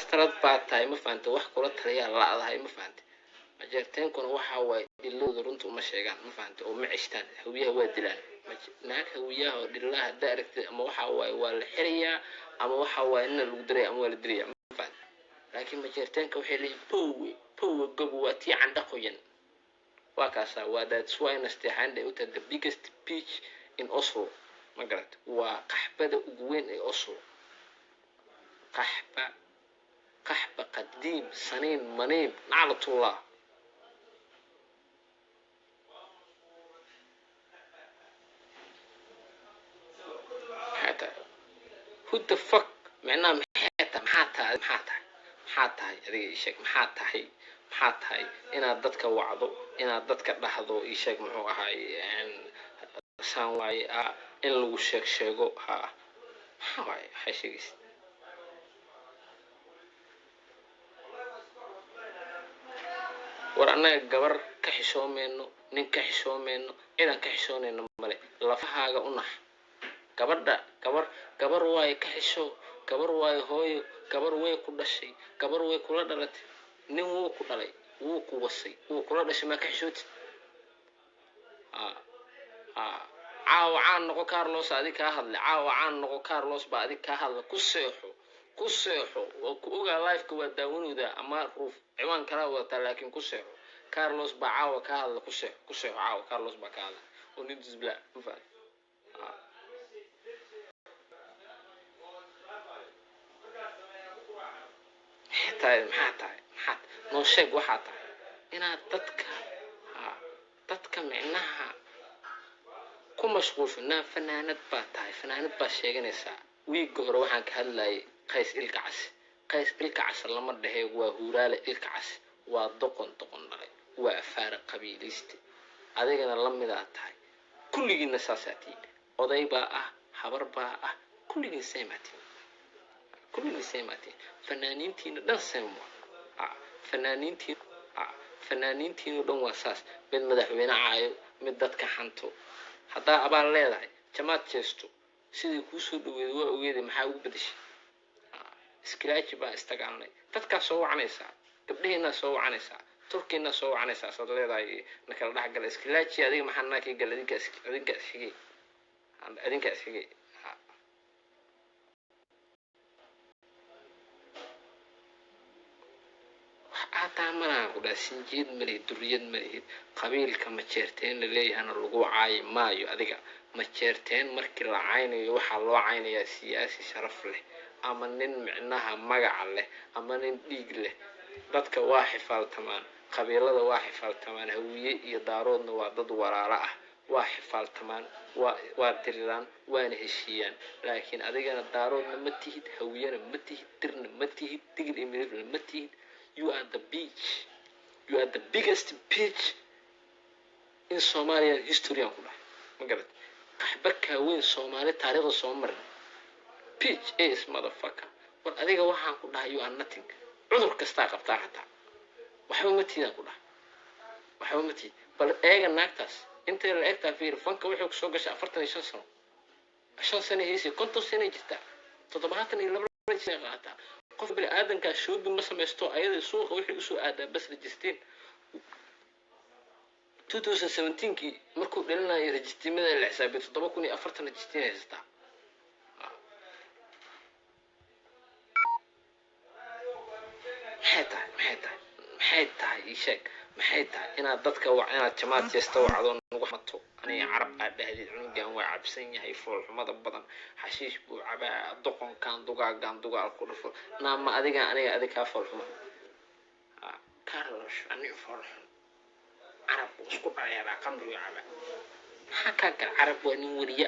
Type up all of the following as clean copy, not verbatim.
baastarad baa tahay ma fahanti wax kula taliyaa laadahay ma fahanti majeerteenkuna waxa way dhilooda runta uma sheegaan ma fahanti oo ma cishtaan hawiyaha waa dilaan naag hawiyaha oo dhilaha daaragtay ama waxa way waa la xiriyaa ama waxa way in lagu diray ama waa la diriyaa ma fahanti laakiin majeerteenka waxay leeyihiin powe gobo waa tii candha qoyan waa kaasa waa that's why nasteexan ay u tahay the biggest beach in Oslo ma garad waa qaxbada ugu weyn ee Oslo قحبة قديم سنين منيب نعلة الله حتى who the fuck معناه محاتها هذه شيء محاتها إن ضدك وعضو إن ضدك لحظو يشيك محو هاي سانواي إن لو شيكو هاي شيء ورأنا جبر كحشومينو نين كحشومينو إذا كحشونينو ملء لفهاجا أنح جبر واي كحشو جبر واي هوي جبر واي كل شيء جبر واي كل دلت نين وو كدلي وو كوسي وو كل دشي ما كحشوت عاو عان نقو كارلوس هذه كهذا عاو عان نقو كارلوس بعد كهذا كسيحو وكوجا لايف كوا داونو ده أما روف عوان كلا وتا لكن كسيحو كارلوس بعاو كهذا كسيحو عاو كارلوس بكهذا وندز بلا مفاد حتى نوشك وحتى إن تدك معناها كم مشغول فينا فنانات باشيغنيسا ويغور waxaan ka hadlay qays ilkaas lama dhahay waa huuraale ilkaas waa doqon dhalay waa faar qabiilisti adigana lamida tahay kulligiina saasatiin oday baa habar baa kulligiina seematiin fanaaniintiina dhan seemo fanaaniintiina dhan waa saas mid madaxweyne caayo mid dadka xanto hadaa abaal leedahay jamaad jeesto sidii ku soo dhaweeyay waa ogeeday maxaa ugu badashay scratch baa istagaalnay dadka soo wacanaysa gabdheena soo wacanaysa turkiina soo wacanaysa sad leedahay nakala dhaxgal scratch adiga maxaa naakay gal adinka xigay taamana wada sinjiid mari duriyad mari qabiilka ma jeerteen leeyahana lagu caay maayo adiga ma jeerteen markii la caaynayo waxa loo caaynayaa siyaasi sharaf leh ama nin micnaha magac leh ama nin dhiig leh dadka waa xifaaltamaan qabiilada waa xifaaltamaan hawiye iyo daaroodna waa dad walaalo waa xifaaltamaan waa diriraan waana heshiiyaan laakiin adigana daaroodna ma tihid hawiyana ma tihid dirna ma tihid digil imirna ma tihid you are the beach. You are the biggest beach in Somalian history. Magaret. Qaxbarka weyn Soomaali taariikhda soo maray. Beach is motherfucker. War adiga waxaan ku dhahay you are nothing. Cudur kasta qabtaa xataa. Waxba ma tiidaan ku dhahay. Waxba ma tiid. Bal eega naagtaas. Inta la eegtaa fiir fanka wuxuu ku soo gashay 45 sano. 5 sano heesay 50 sano jirta. 72 sano qaata. qof bini aadanka shoobi ma sameesto ayada suuqa wixii u soo aadaa bas registeen 2017 markuu dhalinayo registimada la xisaabay 7,040 registeen haysta maxay tahay ishaq maxay tahay inaad dadka inaad jamaad jeesto wacdo nagu xamato aniga carab aadahadid cunugan waa cabsan yahay foolxumada badan xashiish buu cabaa doqonkan dugaal ku dhufo naama adiga ka foolxuma Carlos ani foolxum carab isku dhaayada qamri cabaa haka carab waa nin wariye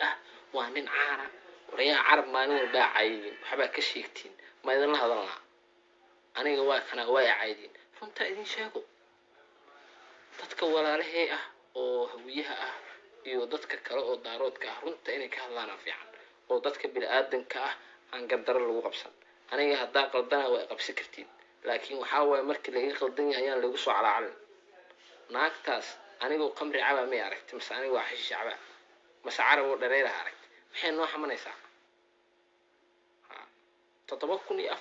waa nin caara wariye carab maalin walba caayeen waxba ka sheegtiin ma idin la hadalnaa aniga waa kana way caayeen runta idin sheego dadka walaalahay oo hawiyaha iyo dadka kale oo daaroodka runta inay ka hadlaan fiican oo dadka bil aadanka aan gadar lagu qabsan aniga hadaa qaldana way qabsi kartiin laakiin waxa way markii laga qaldan yahay aan lagu soo calaalin naagtaas aniga qamri caba ma aragtay mas aniga waa xishish caba mas carab oo dhareeraha aragtay maxay noo xamanaysaa 7,004